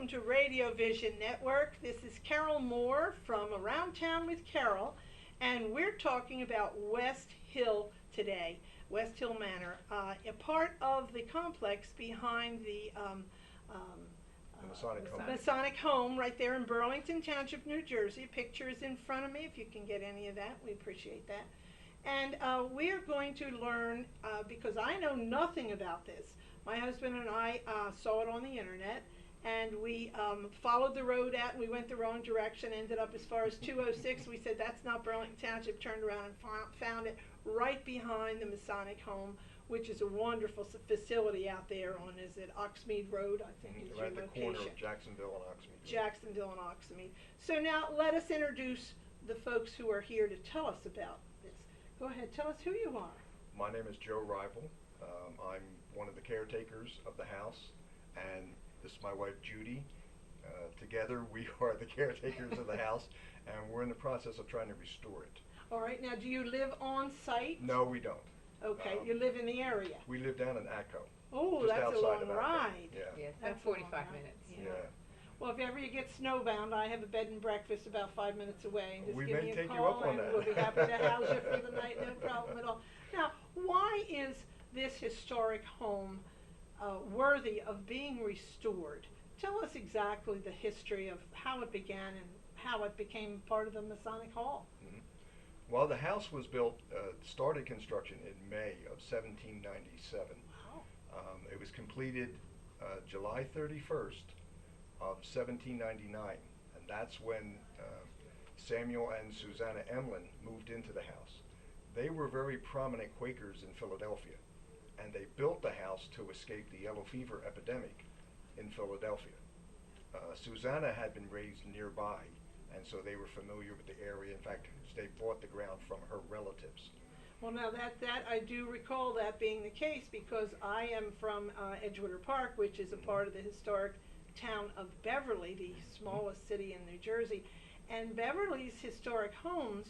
welcome to Radio Vision Network. This is Carole Moore from Around Town with Carole, and we're talking about West Hill today, West Hill Manor, a part of the complex behind the Masonic home right there in Burlington Township, New Jersey. A picture is in front of me if you can get any of that. We appreciate that. And we are going to learn, because I know nothing about this. My husband and I saw it on the internet, and we followed the road out, and we went the wrong direction, ended up as far as 206. We said, that's not Burlington Township, turned around and found it right behind the Masonic home, which is a wonderful facility out there on, is it Oxmead Road, I think is your location. Right at the corner of Jacksonville and Oxmead. Jacksonville and Oxmead. So now let us introduce the folks who are here to tell us about this. Go ahead, tell us who you are. My name is Joe Rival. I'm one of the caretakers of the house, and this is my wife Judy. Together we are the caretakers of the house, and we're in the process of trying to restore it. All right, now do you live on site? No, we don't. Okay, you live in the area. We live down in Acco. Oh, just that's a outside long of ride. Yeah. Yeah, about 45 minutes. Yeah. Well, if ever you get snowbound, I have a bed and breakfast about 5 minutes away. And just We give may me a take you call up on and that. we'll be happy to house you for the night, no problem at all. Now, why is this historic home worthy of being restored? Tell us exactly the history of how it began and how it became part of the Masonic Hall. Mm-hmm. Well, the house was built, started construction in May of 1797. Wow. It was completed July 31st of 1799, and that's when Samuel and Susanna Emlyn moved into the house. They were very prominent Quakers in Philadelphia, and they built the house to escape the yellow fever epidemic in Philadelphia. Susanna had been raised nearby, and so they were familiar with the area. In fact, they bought the ground from her relatives. Well, now that I do recall that being the case, because I am from Edgewater Park, which is a part of the historic town of Beverly, the smallest city in New Jersey. And Beverly's historic homes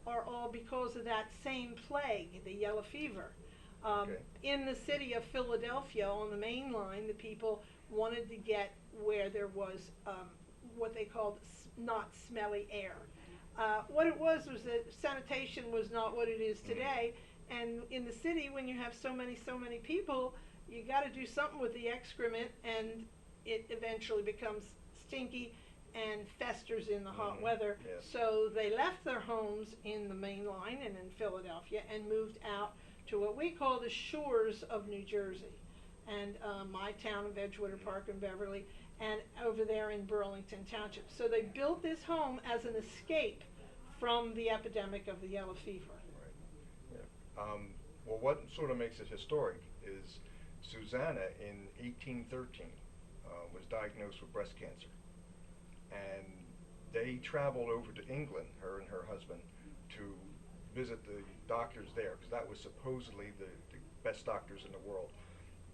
are all because of that same plague, the yellow fever. In the city of Philadelphia, on the main line, the people wanted to get where there was what they called not smelly air. What it was that sanitation was not what it is today, and in the city, when you have so many people, you got to do something with the excrement, and it eventually becomes stinky and festers in the hot weather. Yes. So they left their homes in the main line and in Philadelphia and moved out to what we call the shores of New Jersey, and my town of Edgewater Park and Beverly, and over there in Burlington Township. So they built this home as an escape from the epidemic of the yellow fever. Right. Yeah. Well, what sort of makes it historic is Susanna in 1813 was diagnosed with breast cancer, and they traveled over to England, her and her husband, to visit the doctors there, because that was supposedly the best doctors in the world.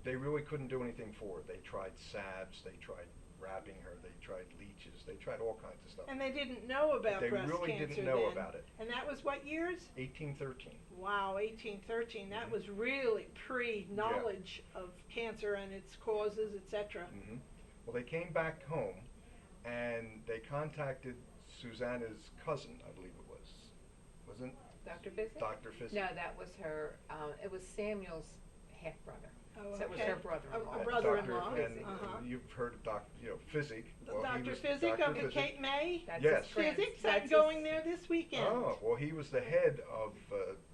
They really couldn't do anything for her. They tried salves, they tried wrapping her, they tried leeches, they tried all kinds of stuff. And they didn't know about They breast really cancer didn't know then. about it. And that was what years? 1813. Wow, 1813. That was really pre-knowledge of cancer and its causes, etc. Mm-hmm. Well, they came back home, and they contacted Susanna's cousin, I believe it was. Wasn't Dr. Physic? Dr. Physic? No, that was her, it was Samuel's half-brother. Oh, So it was okay. her brother-in-law. A brother-in-law. And Uh-huh. you've heard of Physic. Well, he Dr. was Physic Dr. of the Physic. Cape May? That's Yes. his friend. Physics, That's I'm going there this weekend. Oh, well, he was the head of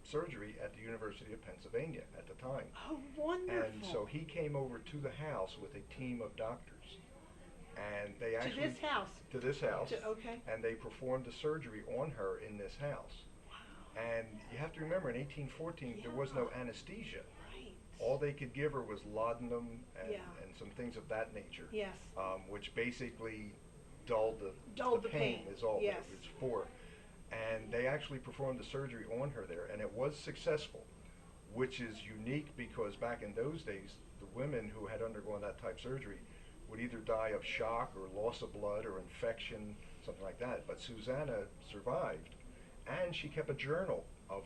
surgery at the University of Pennsylvania at the time. Oh, wonderful. And so he came over to the house with a team of doctors. And they actually... To this house? To this house. Okay. And they performed the surgery on her in this house. Wow. And you have to remember, in 1814, there was no anesthesia. Right. All they could give her was laudanum and, Yeah. and some things of that nature. Yes. Which basically dulled the pain. is all Yes. that it was for. And they actually performed the surgery on her there, and it was successful, which is unique because back in those days, the women who had undergone that type of surgery would either die of shock or loss of blood or infection, something like that. But Susanna survived, and she kept a journal of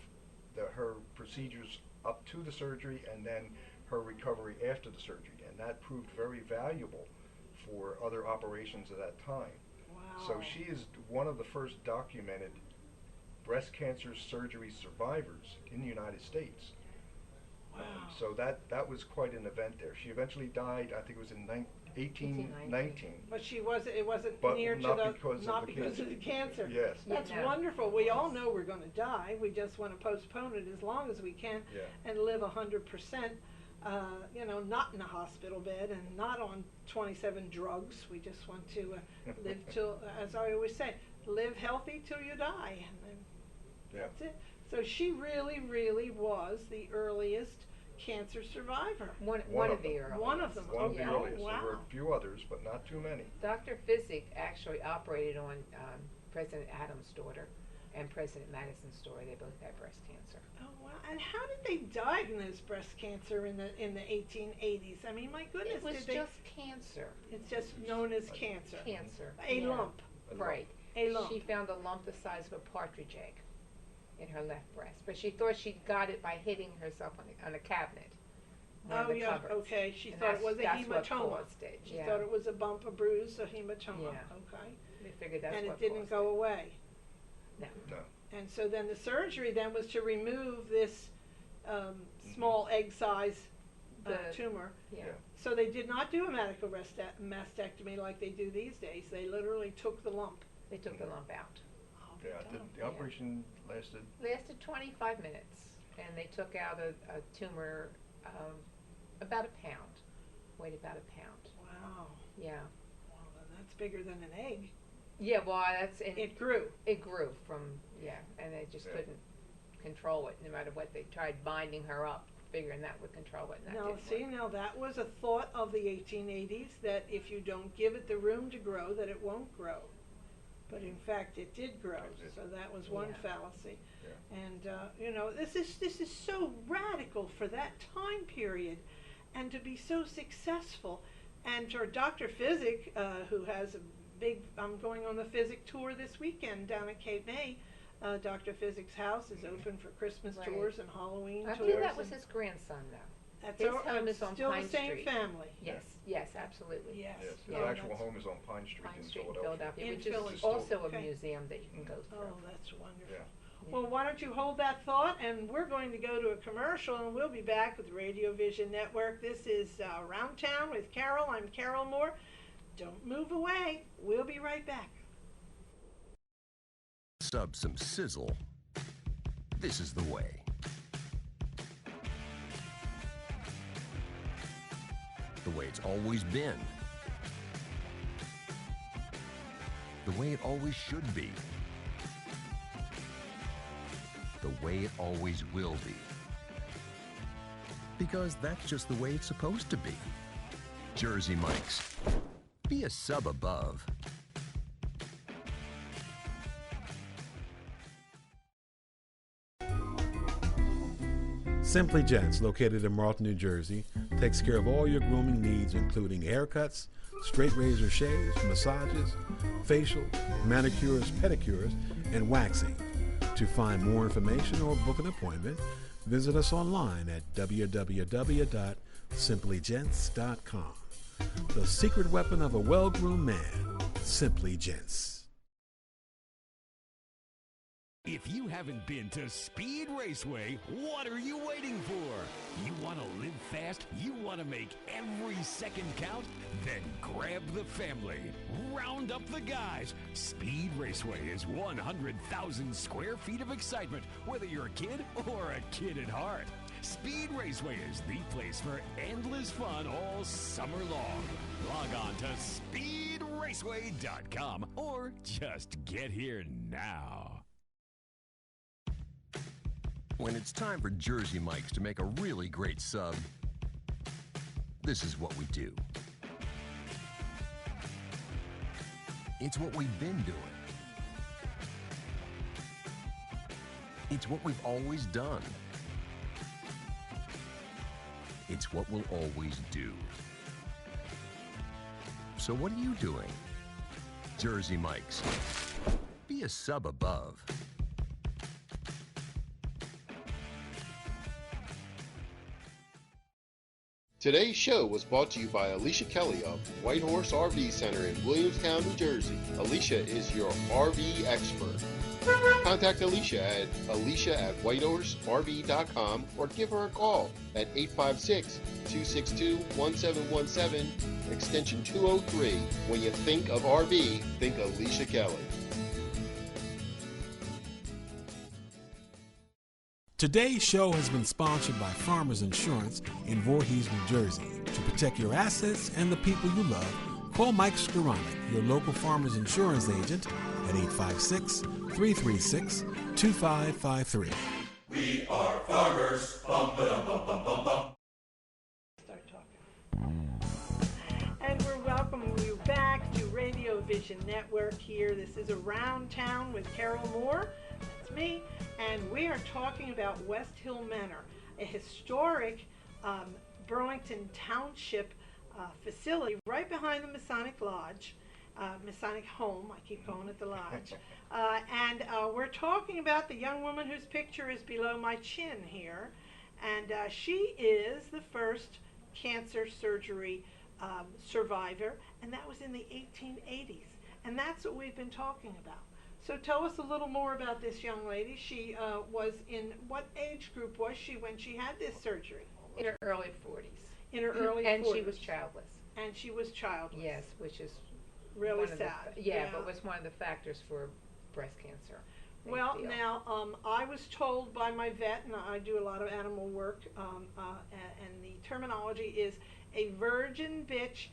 her procedures up to the surgery and then her recovery after the surgery, and that proved very valuable for other operations at that time. Wow. So she is one of the first documented breast cancer surgery survivors in the United States. Wow. So that was quite an event there. She eventually died, I think it was in 1819. But it wasn't But near not to the, because of not the because cancer. of the cancer. Yes. That's Yeah, no. wonderful. We all know we're going to die. We just want to postpone it as long as we can Yeah. and live 100%, not in a hospital bed and not on 27 drugs. We just want to live till, as I always say, live healthy till you die. And then Yeah. that's it. So she really, really was the earliest cancer survivor. One One of of the them. earliest. One of them. One of the Yeah. earliest. Oh, There were wow. a few others, but not too many. Dr. Physic actually operated on President Adams' daughter and President Madison's daughter. They both had breast cancer. Oh wow! And how did they diagnose breast cancer in the 1880s? I mean, my goodness, It was did they? just cancer. It's just known as cancer. Cancer. A yeah. lump. Right. A lump. She found a lump the size of a partridge egg in her left breast, but she thought she got it by hitting herself on a cabinet. One of Oh the yeah. cupboards. Okay. She And thought it was a that's what hematoma. caused it. She Yeah. thought it was a bump, a bruise, a hematoma. Yeah. Okay. They figured that's And what it didn't caused go it. away. No. No. And so then the surgery then was to remove this small egg size The- tumor. Yeah. Yeah. So they did not do a medical mastectomy like they do these days. They literally took the lump. They took the lump out. Oh, Yeah, the operation lasted. Lasted 25 minutes, and they took out a tumor about a pound, weighed about a pound. Wow. Yeah. Well, then that's bigger than an egg. Yeah, well, that's and It grew. it grew from and they just Yeah. couldn't control it no matter what they tried binding her up, figuring that would control it. And that Now, didn't see, work. now that was a thought of the 1880s, that if you don't give it the room to grow, that it won't grow. But in fact, it did grow. It did. So that was one Yeah. fallacy. Yeah. And this is so radical for that time period, and to be so successful. And for Dr. Physic, who has a big, I'm going on the Physic tour this weekend down at Cape May. Dr. Physic's house is open for Christmas Right. tours and Halloween I tours. believe that was and his grandson, though. that's his our- home it's is on still Pine the same Street. family. Yes, absolutely. Yes. Yes, his Yeah. actual That's- home is on Pine Street Pine in Street in Philadelphia. Philadelphia, In which Philly. is also Okay. a museum that you can go through. Oh, that's wonderful. Yeah. Well, why don't you hold that thought, and we're going to go to a commercial, and we'll be back with Radio Vision Network. This is Around Town with Carole. I'm Carole Moore. Don't move away. We'll be right back. Sub some sizzle. This is the way. The way it's always been. The way it always should be. The way it always will be. Because that's just the way it's supposed to be. Jersey Mike's. Be a sub above. Simply Gents, located in Marlton, New Jersey, takes care of all your grooming needs, including haircuts, straight razor shaves, massages, facials, manicures, pedicures, and waxing. To find more information or book an appointment, visit us online at www.simplygents.com. The secret weapon of a well-groomed man, Simply Gents. If you haven't been to Speed Raceway, what are you waiting for? You want to live fast? You want to make every second count? Then grab the family. Round up the guys. Speed Raceway is 100,000 square feet of excitement, whether you're a kid or a kid at heart. Speed Raceway is the place for endless fun all summer long. Log on to speedraceway.com or just get here now. When it's time for Jersey Mike's to make a really great sub, this is what we do. It's what we've been doing. It's what we've always done. It's what we'll always do. So what are you doing? Jersey Mike's. Be a sub above. Today's show was brought to you by Alicia Kelly of White Horse RV Center in Williamstown, New Jersey. Alicia is your RV expert. Contact Alicia at alicia@whitehorserv.com or give her a call at 856-262-1717, extension 203. When you think of RV, think Alicia Kelly. Today's show has been sponsored by Farmers Insurance in Voorhees, New Jersey. To protect your assets and the people you love, call Mike Skoranek, your local Farmers Insurance agent, at 856-336-2553. We are farmers. Bum, ba-dum, bum, bum, bum, bum. Start talking. And we're welcoming you back to Radio Vision Network here. This is Around Town with Carole Moore. That's me. And we are talking about West Hill Manor, a historic Burlington Township facility right behind the Masonic Lodge, Masonic Home, I keep calling it the Lodge. And we're talking about the young woman whose picture is below my chin here. And she is the first cancer surgery survivor, and that was in the 1880s. And that's what we've been talking about. So tell us a little more about this young lady. She was in, what age group was she when she had this surgery? In her early 40s. In her early 40s. And she was childless. And she was childless. Yes, which is really one of sad. but was one of the factors for breast cancer. Well, feel. now, I was told by my vet, and I do a lot of animal work, and the terminology is a virgin bitch,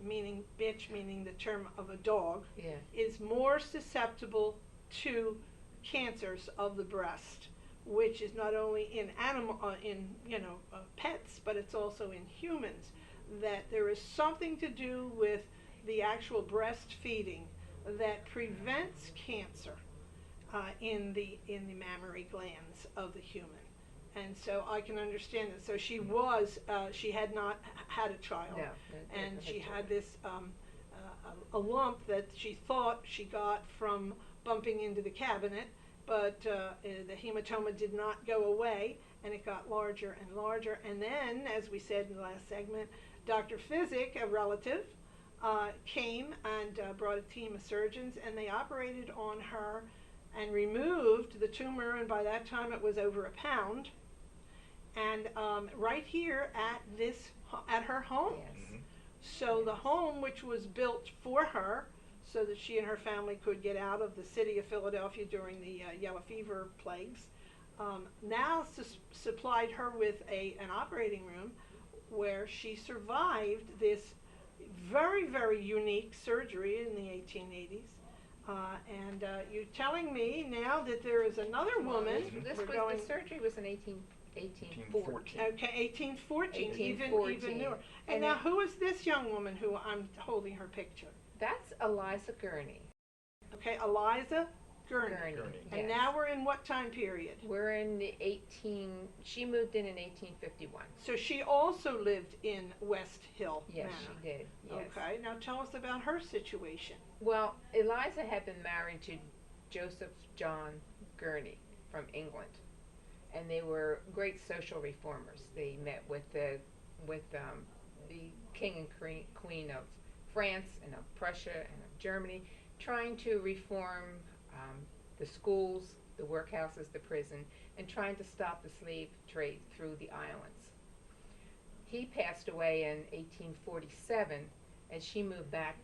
meaning the term of a dog, is more susceptible to cancers of the breast, which is not only in pets, but it's also in humans. That there is something to do with the actual breastfeeding that prevents cancer in the mammary glands of the human. And so I can understand that. So she had not had a child, and she had this a lump that she thought she got from bumping into the cabinet, but the hematoma did not go away, and it got larger and larger. And then, as we said in the last segment, Dr. Physick, a relative, came and brought a team of surgeons, and they operated on her and removed the tumor, and by that time it was over a pound. And right here at her home. Yes. Mm-hmm. So the home, which was built for her, so that she and her family could get out of the city of Philadelphia during the yellow fever plagues, now supplied her with an operating room where she survived this very, very unique surgery in the 1880s. And you're telling me now that there is another woman. The surgery was in 1814. Okay, 1814, even newer. And now, who is this young woman who I'm holding her picture? That's Eliza Gurney. Okay, Eliza Gurney. And yes. now we're in what time period? We're in the she moved in 1851. So she also lived in West Hill Yes, Manor. she did. Yes. Okay, now tell us about her situation. Well, Eliza had been married to Joseph John Gurney from England, and they were great social reformers. They met with the king and queen of France and of Prussia and of Germany, trying to reform the schools, the workhouses, the prison, and trying to stop the slave trade through the islands. He passed away in 1847, and she moved back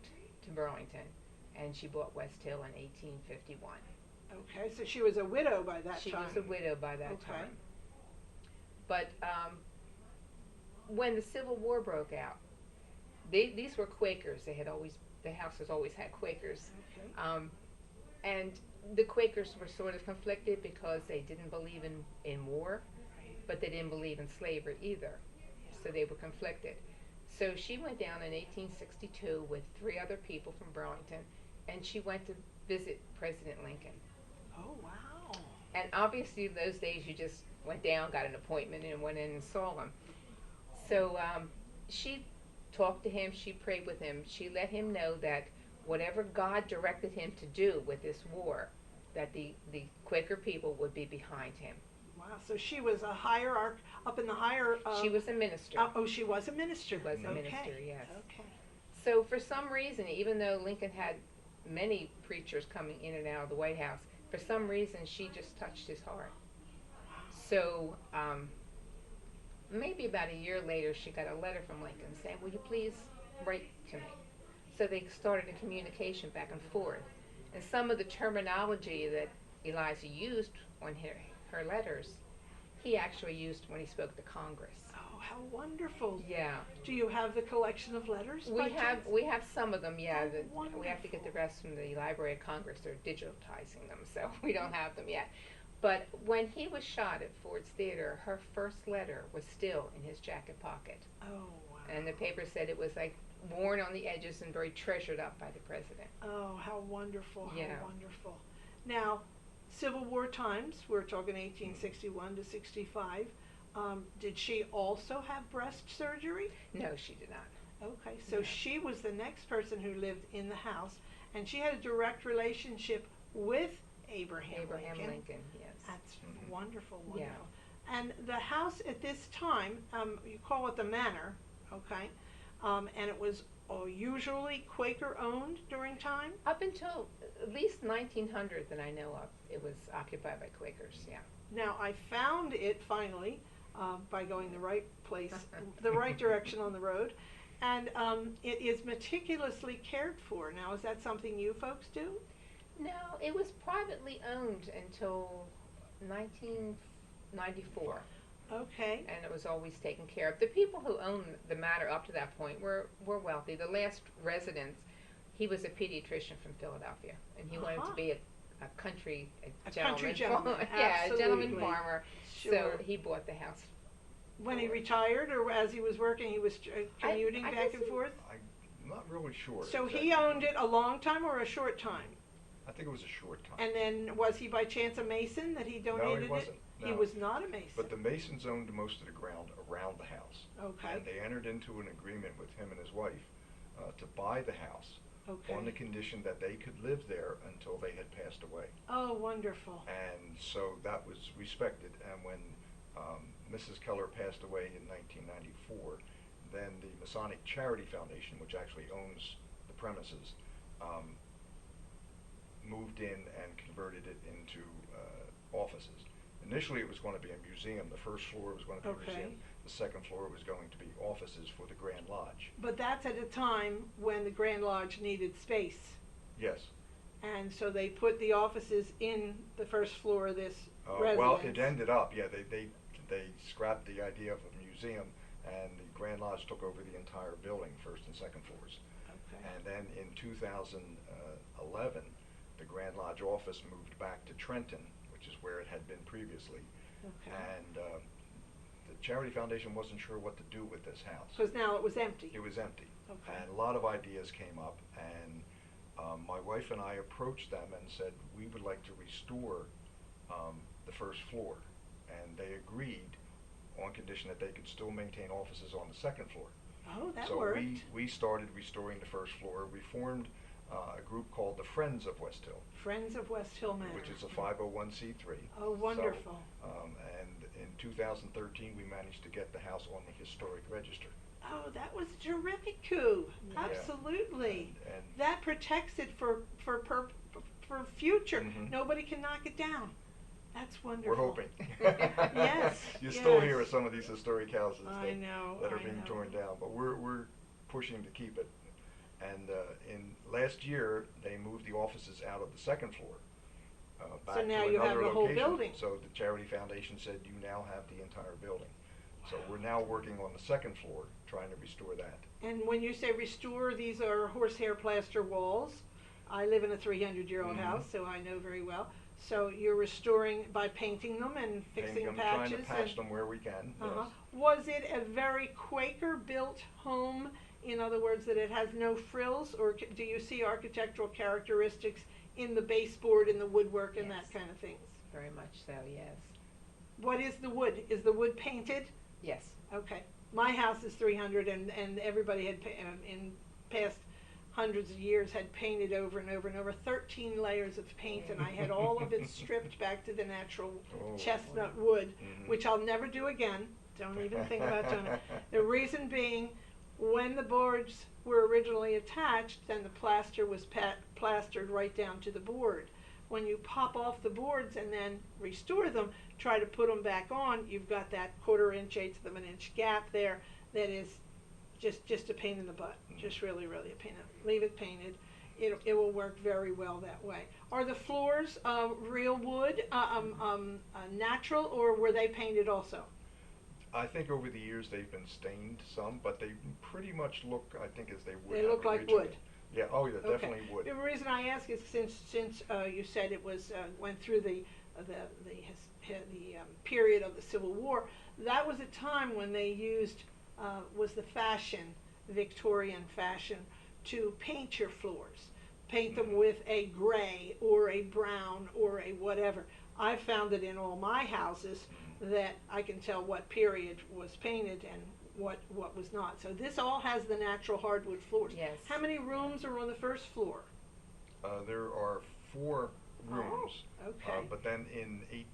to Burlington, and she bought West Hill in 1851. Okay, so she was a widow by that time. She was a widow by that time. But when the Civil War broke out, these were Quakers. The house has always had Quakers. Okay. And the Quakers were sort of conflicted because they didn't believe in war, but they didn't believe in slavery either. So they were conflicted. So she went down in 1862 with 3 other people from Burlington, and she went to visit President Lincoln. Oh, wow. And obviously those days you just went down, got an appointment, and went in and saw him. So she talked to him, she prayed with him, she let him know that whatever God directed him to do with this war, that the Quaker people would be behind him. Wow. wow. So she was a hierarch up in the higher. She was a minister. Oh, she was a minister. She was a okay. minister, yes. Okay. So for some reason, even though Lincoln had many preachers coming in and out of the White House, for some reason she just touched his heart. So maybe about a year later, she got a letter from Lincoln saying, "Will you please write to me?" So they started a communication back and forth. And some of the terminology that Eliza used on her letters, he actually used when he spoke to Congress. Oh, how wonderful. Yeah. Do you have the collection of letters? We have some of them, yeah. Oh, We have to get the wonderful. rest from the Library of Congress. They're digitizing them, so we don't have them yet. But when he was shot at Ford's Theater, her first letter was still in his jacket pocket. Oh, wow. And the paper said it was like worn on the edges and very treasured up by the president. Oh, how wonderful, how Yeah. wonderful. Now, Civil War times, we're talking 1861 to 65. Did she also have breast surgery? No, she did not. Okay, so No. she was the next person who lived in the house, and she had a direct relationship with Abraham Lincoln, yes. That's Mhm. wonderful, Yeah. wonderful. And the house at this time, you call it the Manor, okay? And it was usually Quaker owned during time? Up until at least 1900 that I know of, it was occupied by Quakers, yeah. Now, I found it finally by going the right place, the right direction on the road, and it is meticulously cared for. Now, is that something you folks do? No, it was privately owned until 1994, Okay. and it was always taken care of. The people who owned the Manor up to that point were wealthy. The last resident, he was a pediatrician from Philadelphia, and he wanted to Uh-huh. be a country country gentleman. gentleman, Yeah, a gentleman absolutely. farmer. Sure. So he bought the house. When he retired, or as he was working, he was commuting I back guess and forth? I'm not really sure. So exactly. he owned it a long time or a short time? I think it was a short time. And then was he by chance a Mason that he donated wasn't. it? He No. was not a Mason. But the Masons owned most of the ground around the house. Okay. And they entered into an agreement with him and his wife to buy the house Okay. on the condition that they could live there until they had passed away. Oh, wonderful. And so that was respected. And when Mrs. Keller passed away in 1994, then the Masonic Charity Foundation, which actually owns the premises, moved in and converted it into offices. Initially, it was going to be a museum. The first floor was going to be Okay. a museum. The second floor was going to be offices for the Grand Lodge. But that's at a time when the Grand Lodge needed space. Yes. And so they put the offices in the first floor of this residence. Well, it ended up, yeah, they scrapped the idea of a museum, and the Grand Lodge took over the entire building, first and second floors. Okay. And then in 2011, the Grand Lodge office moved back to Trenton, which is where it had been previously. Okay. And the Charity Foundation wasn't sure what to do with this house. Because now it was empty. It was empty. Okay. And a lot of ideas came up, and my wife and I approached them and said, we would like to restore the first floor. And they agreed on condition that they could still maintain offices on the second floor. Oh, that So worked. we started restoring the first floor. We formed a group called the Friends of West Hill, Friends of West Hill Manor. which is a 501c3. Oh, wonderful. So, and in 2013, we managed to get the house on the historic register. Oh, that was a terrific coup. Yeah. Absolutely. And That protects it for future. Mhm. Nobody can knock it down. That's wonderful. we're hoping. Yes, You still yes. hear of some of these historic houses I know, that are I being know. torn down, but we're pushing to keep it. And in last year, they moved the offices out of the second floor back So now to you have another the whole location. building. So the Charity Foundation said you now have the entire building. So we're now working on the second floor, trying to restore that. And when you say restore, these are horsehair plaster walls. I live in a 300-year-old Mhm. house, so I know very well. So you're restoring by painting them and fixing Painting them, patches. trying to patch and, them where we can. Uh-huh. Yes. Was it a very Quaker-built home? In other words, that it has no frills, or do you see architectural characteristics in the baseboard and the woodwork and Yes. that kind of things? Very much so, yes. What is the wood? Is the wood painted? Yes. Okay. My house is 300, and everybody had in past hundreds of years had painted over and over and over, 13 layers of paint, and I had all of it stripped back to the natural chestnut wood, which I'll never do again. Don't even think about doing it. The reason being, when the boards were originally attached, then the plaster was plastered right down to the board. When you pop off the boards and then restore them, try to put them back on, you've got that 1/4 inch, 1/8 of an inch gap there that is just a pain in the butt. Just really, really a pain. Leave it painted. It will work very well that way. Are the floors real wood, natural, or were they painted also? I think over the years they've been stained some, but they pretty much look, I think, as they would. They look like originally. wood. Yeah. Oh, yeah. Definitely wood. The reason I ask is since you said it was went through the period of the Civil War. That was a time when they used was the fashion, Victorian fashion, to paint your floors. Paint them with a gray or a brown or a whatever. I've found it in all my houses that I can tell what period was painted and what was not. So this all has the natural hardwood floors. Yes. How many rooms are on the first floor? There are 4 rooms. Oh, okay. But then in the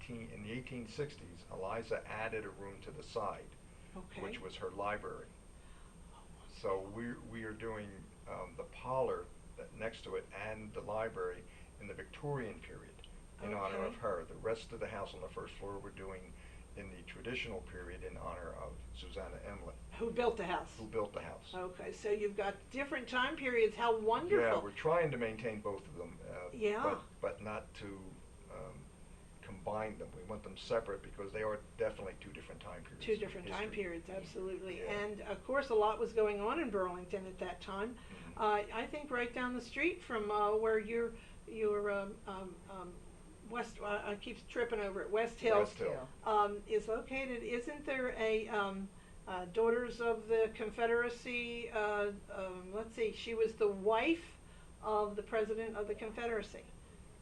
1860s, Eliza added a room to the side, Okay. which was her library. So we are doing the parlor next to it and the library in the Victorian period in honor of her. The rest of the house on the first floor we're doing in the traditional period in honor of Susanna Emlyn. Who built the house? Who built the house. Okay, so you've got different time periods. How wonderful. Yeah, we're trying to maintain both of them, Yeah. but not to combine them. We want them separate because they are definitely 2 different time periods. 2 different in time history. periods, absolutely. Yeah. And of course a lot was going on in Burlington at that time. I think right down the street from where your West, I keep tripping over it, West Hill, West Hill. is located. Isn't there a Daughters of the Confederacy, let's see, she was the wife of the President of the Confederacy.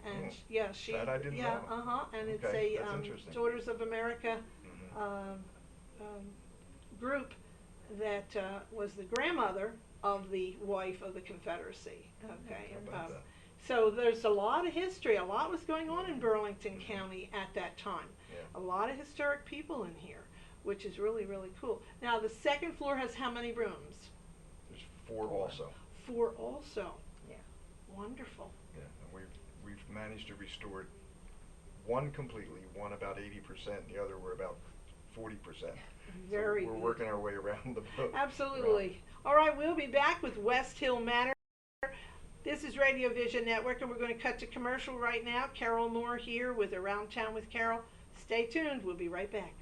And yeah, she, that I didn't know. and it's Okay, a that's interesting. Daughters of America group that was the grandmother of the wife of the Confederacy. Okay, How about that? so there's a lot of history. A lot was going on in Burlington County at that time. Yeah. A lot of historic people in here, which is really, really cool. Now the second floor has how many rooms? There's 4 also. 4 also. Yeah. Wonderful. Yeah, and we've managed to restore one completely, one about 80%, and the other we're about 40%. Very so we're good. working our way around the boat. Absolutely. All right, we'll be back with West Hill Manor. This is Radio Vision Network, and we're going to cut to commercial right now. Carole Moore here with Around Town with Carole. Stay tuned. We'll be right back.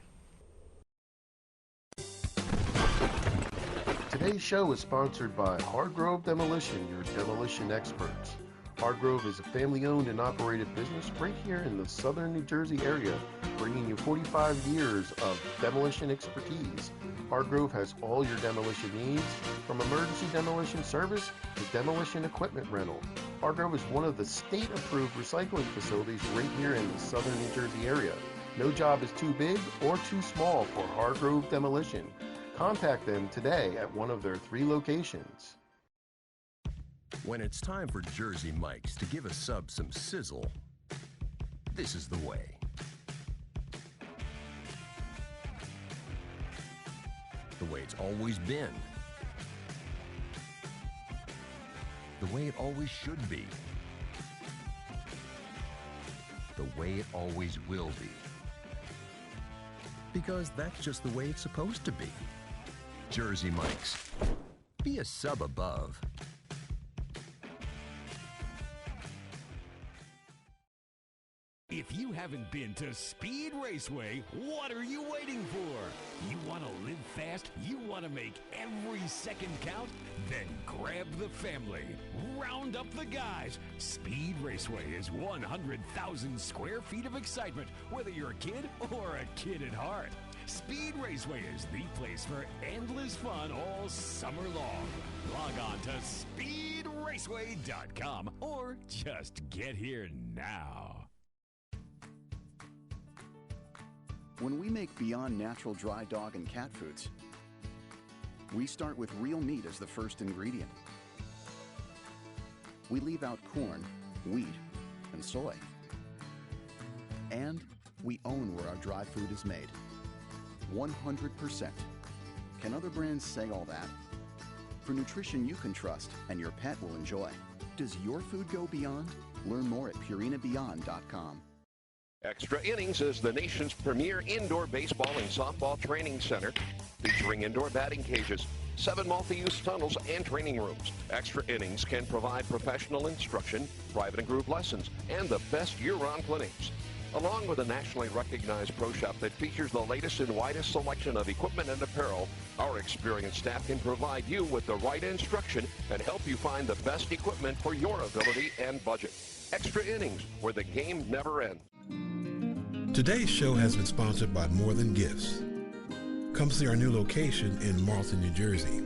Today's show is sponsored by Hargrove Demolition, your demolition experts. Hargrove is a family-owned and operated business right here in the southern New Jersey area, bringing you 45 years of demolition expertise. Hargrove has all your demolition needs, from emergency demolition service to demolition equipment rental. Hargrove is one of the state-approved recycling facilities right here in the southern New Jersey area. No job is too big or too small for Hargrove Demolition. Contact them today at one of their 3 locations. When it's time for Jersey Mike's to give a sub some sizzle, this is the way. The way it's always been. The way it always should be. The way it always will be. Because that's just the way it's supposed to be. Jersey Mike's. Be a sub above. If you haven't been to Speed Raceway, what are you waiting for? You want to live fast? You want to make every second count? Then grab the family. Round up the guys. Speed Raceway is 100,000 square feet of excitement, whether you're a kid or a kid at heart. Speed Raceway is the place for endless fun all summer long. Log on to speedraceway.com or just get here now. When we make Beyond Natural dry dog and cat foods, we start with real meat as the first ingredient. We leave out corn, wheat, and soy. And we own where our dry food is made. 100%. Can other brands say all that? For nutrition you can trust and your pet will enjoy. Does your food go beyond? Learn more at purinabeyond.com. Extra Innings is the nation's premier indoor baseball and softball training center, featuring indoor batting cages, 7 multi-use tunnels, and training rooms. Extra Innings can provide professional instruction, private and group lessons, and the best year-round clinics. Along with a nationally recognized pro shop that features the latest and widest selection of equipment and apparel, our experienced staff can provide you with the right instruction and help you find the best equipment for your ability and budget. Extra Innings, where the game never ends. Today's show has been sponsored by More Than Gifts. Come see our new location in Marlton, New Jersey.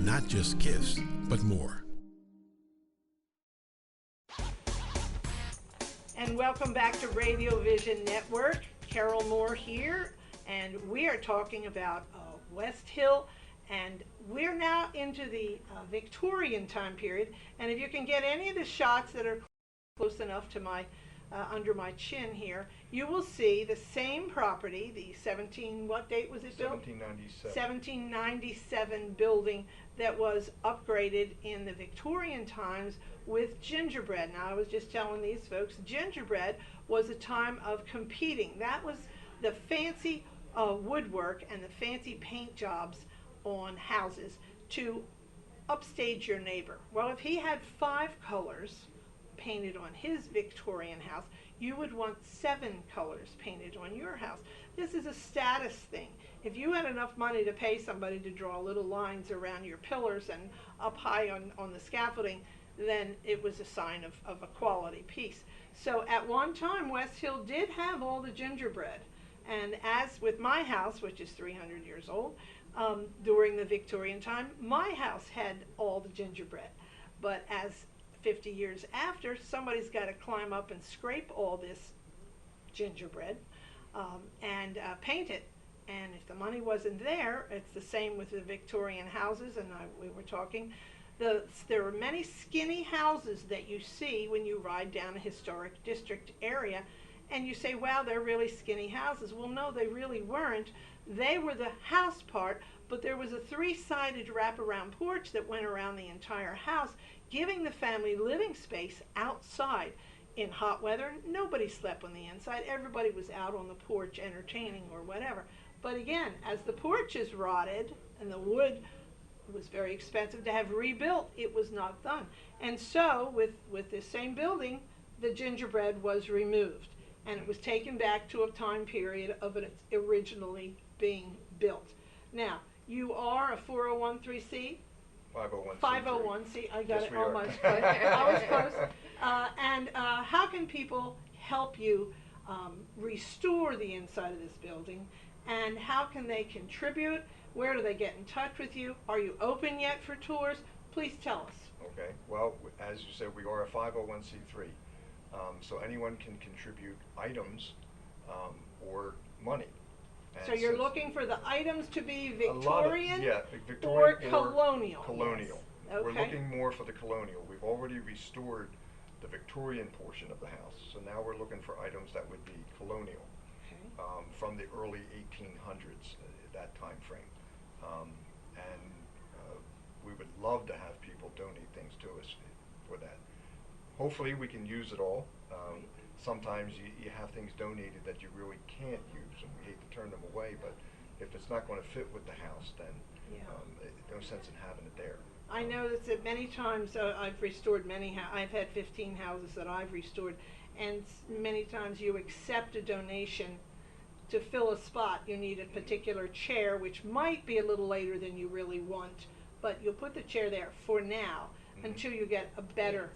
Not just gifts, but more. And welcome back to Radio Vision Network. Carole Moore here, and we are talking about West Hill, and we're now into the Victorian time period. And if you can get any of the shots that are close enough to my under my chin here, you will see the same property, the what date was it built? 1797. 1797 building that was upgraded in the Victorian times with gingerbread. Now, I was just telling these folks, gingerbread was a time of competing. That was the fancy woodwork and the fancy paint jobs on houses to upstage your neighbor. Well, if he had 5 colors painted on his Victorian house, you would want 7 colors painted on your house. This is a status thing. If you had enough money to pay somebody to draw little lines around your pillars and up high on the scaffolding, then it was a sign of a quality piece. So at one time, West Hill did have all the gingerbread. And as with my house, which is 300 years old, during the Victorian time, my house had all the gingerbread. But as 50 years after, somebody's got to climb up and scrape all this gingerbread and paint it. And if the money wasn't there, it's the same with the Victorian houses, and we were talking, there are many skinny houses that you see when you ride down a historic district area, and you say, wow, they're really skinny houses. Well, no, they really weren't. They were the house part, but there was a 3-sided wraparound porch that went around the entire house, giving the family living space outside. In hot weather, nobody slept on the inside. Everybody was out on the porch entertaining or whatever. But again, as the porches rotted and the wood was very expensive to have rebuilt, it was not done. And so with this same building, the gingerbread was removed, and it was taken back to a time period of it originally being built. Now, you are a 401(c)(3). 501c. 501c. I got Yes, it we are. almost. But I was close. And how can people help you restore the inside of this building? And how can they contribute? Where do they get in touch with you? Are you open yet for tours? Please tell us. Okay. Well, as you said, we are a 501c3. So anyone can contribute items or money. And So you're since looking for the items to be a lot of- Victorian, yeah, Victorian or colonial? Colonial. Yes. Okay. We're looking more for the colonial. We've already restored the Victorian portion of the house, so now we're looking for items that would be colonial. Okay. From the early 1800s, that time frame. And we would love to have people donate things to us for that. Hopefully we can use it all. Sometimes you have things donated that you really can't use, and we hate to turn them away, but if it's not going to fit with the house, then no sense in having it there. I know that many times I've restored I've had 15 houses that I've restored, and many times you accept a donation to fill a spot. You need a particular chair, which might be a little later than you really want, but you'll put the chair there for now until you get a better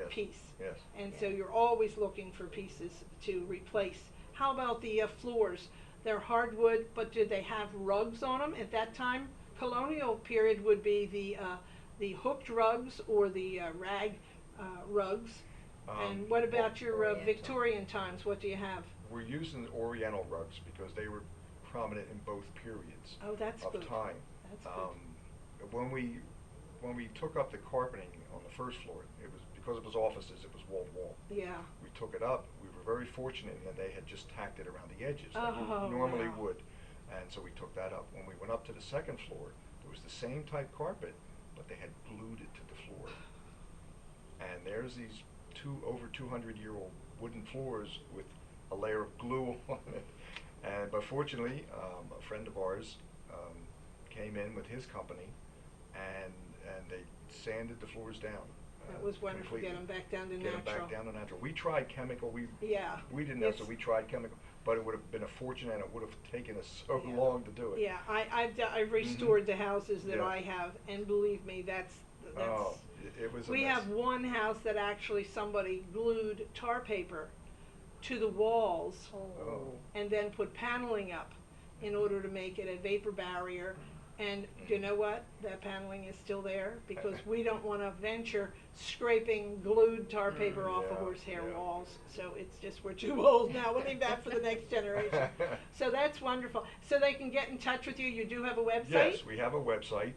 piece. Yes. And so you're always looking for pieces to replace. How about the floors? They're hardwood, but did they have rugs on them? At that time, colonial period would be the hooked rugs or the rag rugs. And what about your Victorian times? What do you have? We're using Oriental rugs because they were prominent in both periods Oh, that's of good. time. That's good. When we took up the carpeting on the first floor. It was, because it was offices, it was wall to wall. Yeah. We took it up. We were very fortunate in that they had just tacked it around the edges like Oh, you normally wow. would. And so we took that up. When we went up to the second floor, there was the same type carpet, but they had glued it to the floor. And there's these over 200-year-old wooden floors with a layer of glue on it. But fortunately, a friend of ours came in with his company, and they sanded the floors down. That was wonderful. Completely. Get them back down to Get 'em natural. back down to natural. We tried chemical. We Yeah. we didn't have, so It's- we tried chemical, but it would have been a fortune, and it would have taken us so Yeah. long to do it. Yeah, I've restored the houses that Yeah. I have, and believe me, that's Oh, it was a we mess. have one house that actually somebody glued tar paper to the walls Oh. and then put paneling up in order to make it a vapor barrier. And you know what? That paneling is still there because we don't want to venture scraping glued tar paper off of yeah, horsehair yeah. walls. So it's just, we're too old now. We'll leave that for the next generation. So that's wonderful. So they can get in touch with you. You do have a website? Yes, we have a website.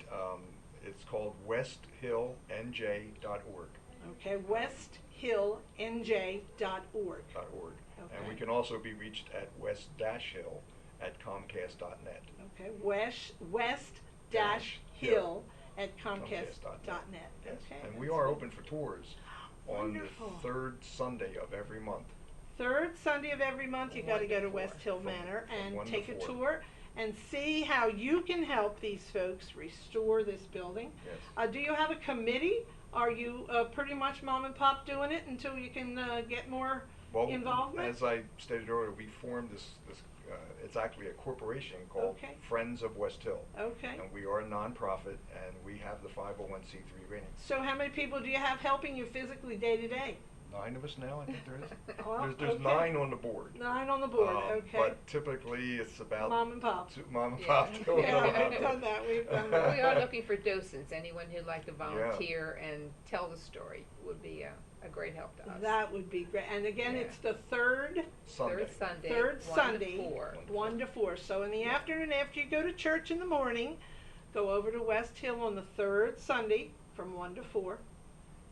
It's called westhillnj.org. Okay, westhillnj.org. .org. And Okay. we can also be reached at west-hill@comcast.net. Okay, west-hill@comcast.net. Yes. Okay. And we that's are good. open for tours on Wonderful. the third Sunday of every month. Third Sunday of every month, you got to go to 1 to 4. West Hill From- Manor from and 1 to take a 4. tour and see how you can help these folks restore this building. Yes. Do you have a committee? Are you pretty much mom and pop doing it until you can get more Well, involvement? as I stated earlier, we formed this it's actually a corporation called Okay. Friends of West Hill. Okay. And we are a nonprofit, and we have the 501c3 rating. So how many people do you have helping you physically day to day? 9 of us now, I think there is. Well, There's okay. 9 on the board. 9 on the board, okay. But typically, it's about Mom and pop. Mom and Yeah. pop doing Yeah, it. we've done that, we've done We that. are looking for docents. Anyone who'd like to volunteer and tell the story would be a great help to us. That would be great. And again, Yeah. it's the third Sunday. Third Sunday, 1 to 4. 1 to 4. So in the afternoon, after you go to church in the morning, go over to West Hill on the third Sunday from 1 to 4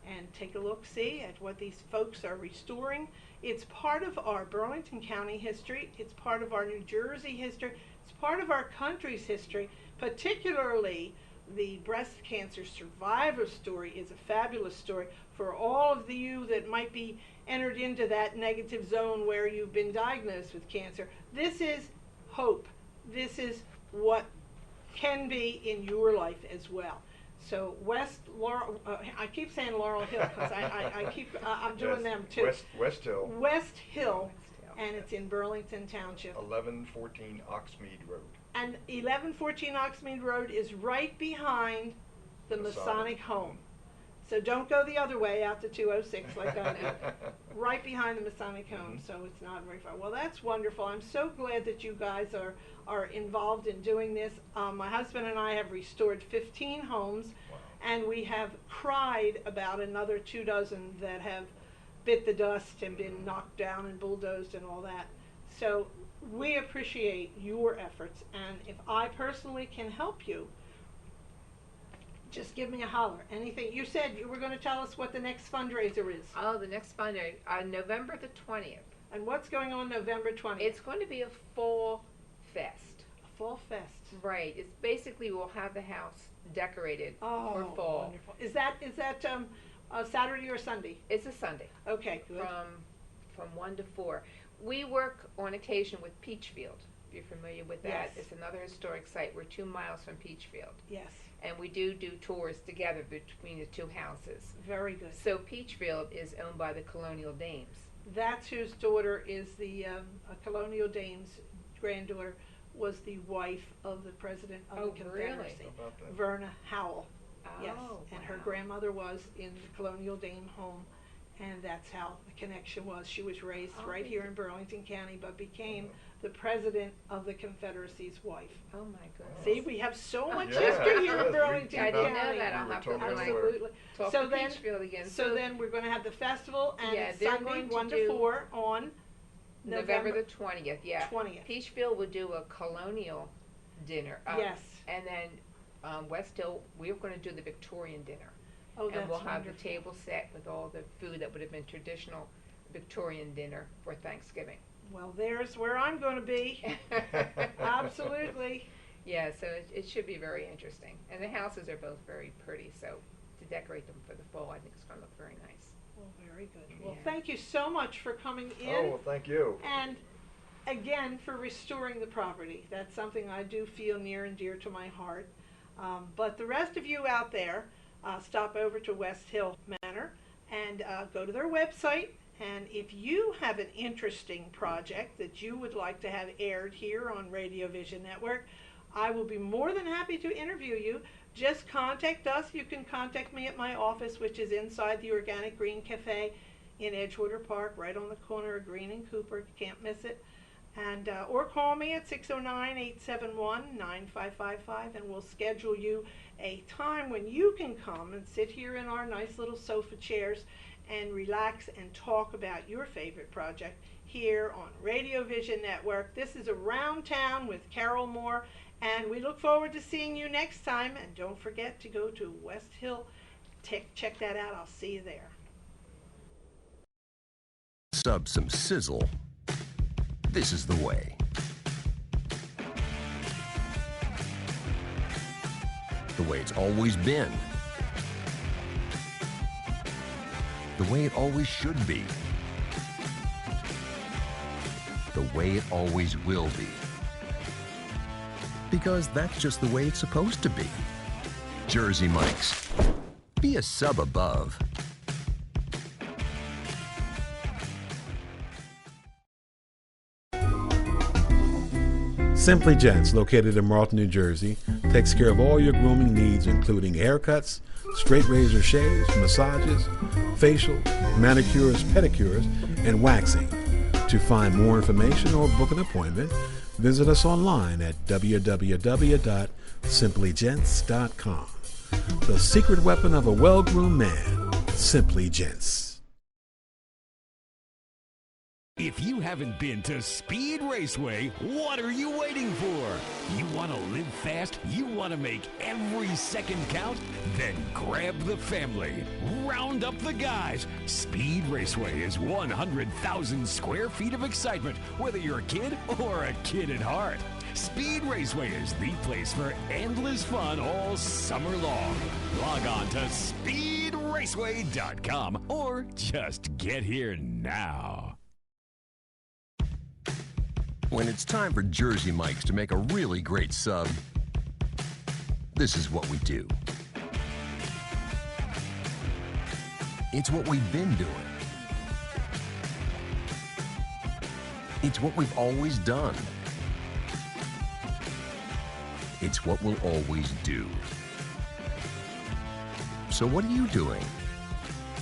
and take a look-see at what these folks are restoring. It's part of our Burlington County history. It's part of our New Jersey history. It's part of our country's history, particularly the breast cancer survivor story is a fabulous story for all of you that might be entered into that negative zone where you've been diagnosed with cancer. This is hope. This is what can be in your life as well. So I keep saying Laurel Hill because I'm doing Yes, them too. West Hill, West Hill, and it's in Burlington Township. 1114 Oxmead Road. And 1114 Oxmead Road is right behind the Masonic home. So don't go the other way out to 206 like I did. Right behind the Masonic home, so it's not very far. Well, that's wonderful. I'm so glad that you guys are involved in doing this. My husband and I have restored 15 homes, Wow. and we have cried about another 24 that have bit the dust and been knocked down and bulldozed and all that. So we appreciate your efforts, and if I personally can help you, just give me a holler. Anything. You said you were going to tell us what the next fundraiser is. Oh, the next fundraiser on November the 20th. And what's going on November 20th? It's going to be a fall fest. A fall fest. Right. It's basically we'll have the house decorated for Oh, fall. wonderful. Is that Saturday or Sunday? It's a Sunday Okay, good. from 1 to 4. We work on occasion with Peachfield. If you're familiar with that, Yes. it's another historic site. We're 2 miles from Peachfield. Yes, And we do tours together between the two houses. very good. So Peachfield is owned by the Colonial Dames. That's whose daughter is the Colonial Dame's granddaughter was the wife of the President of Oh, the really? Confederacy, How about that? Verna Howell. Yes, Oh, and her wow. grandmother was in the Colonial Dame home, and that's how the connection was. She was raised Oh, right here in Burlington County, but became the President of the Confederacy's wife. Oh my goodness. See, we have so much Yeah, history here yes, in we Burlington I do didn't County. know that. We I'll were have to totally like, unaware. Absolutely. talk So to then- Peachfield again. So then we're going to have the festival, and Yeah, it's they're Sunday, going to 1 to do 4 on November the 20th, yeah. 20th. Peachfield will do a colonial dinner. Yes. And then West Hill, we're going to do the Victorian dinner. Oh, And we'll that's have the wonderful. table set with all the food that would have been traditional Victorian dinner for Thanksgiving. Well, there's where I'm going to be. Absolutely. Yeah, so it should be very interesting. And the houses are both very pretty, so to decorate them for the fall, I think it's going to look very nice. Well, very good. Well, Yeah. thank you so much for coming in. Oh, well, thank you. And again, for restoring the property. That's something I do feel near and dear to my heart. But the rest of you out there, stop over to West Hill Manor and go to their website. And if you have an interesting project that you would like to have aired here on Radio Vision Network, I will be more than happy to interview you. Just contact us. You can contact me at my office, which is inside the Organic Green Cafe in Edgewater Park, right on the corner of Green and Cooper. You can't miss it. And or call me at 609-871-9555, and we'll schedule you a time when you can come and sit here in our nice little sofa chairs and relax and talk about your favorite project here on Radio Vision Network. This is Around Town with Carole Moore, and we look forward to seeing you next time. And don't forget to go to West Hill. Check that out. I'll see you there. Sub some sizzle. This is the way. The way it's always been. The way it always should be. The way it always will be. Because that's just the way it's supposed to be. Jersey Mike's. Be a sub above. Simply Gents, located in Marlton, New Jersey, takes care of all your grooming needs, including haircuts, straight razor shaves, massages, facial, manicures, pedicures, and waxing. To find more information or book an appointment, visit us online at www.simplygents.com. The secret weapon of a well-groomed man, Simply Gents. If you haven't been to Speed Raceway, what are you waiting for? You want to live fast? You want to make every second count? Then grab the family. Round up the guys. Speed Raceway is 100,000 square feet of excitement, whether you're a kid or a kid at heart. Speed Raceway is the place for endless fun all summer long. Log on to speedraceway.com or just get here now. When it's time for Jersey Mike's to make a really great sub, this is what we do. It's what we've been doing. It's what we've always done. It's what we'll always do. So what are you doing?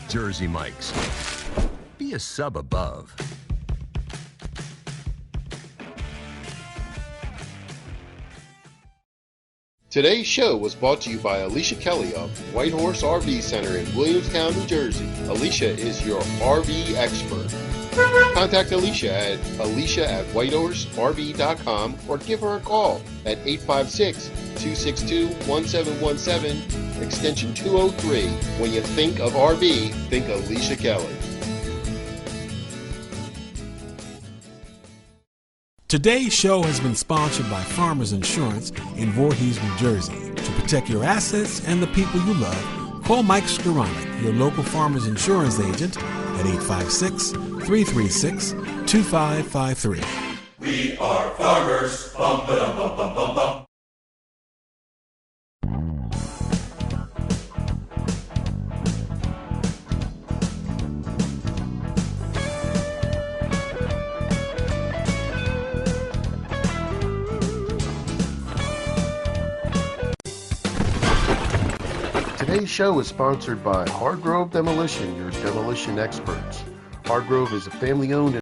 Jersey Mike's. Be a sub above. Today's show was brought to you by Alicia Kelly of White Horse RV Center in Williamstown, New Jersey. Alicia is your RV expert. Contact Alicia at whitehorserv.com or give her a call at 856-262-1717, extension 203. When you think of RV, think Alicia Kelly. Today's show has been sponsored by Farmers Insurance in Voorhees, New Jersey. To protect your assets and the people you love, call Mike Skoranek, your local Farmers Insurance agent, at 856-336-2553. We are farmers. Bum, ba-dum, bum, bum, bum, bum. Today's show is sponsored by Hargrove Demolition, your demolition experts. Hargrove is a family-owned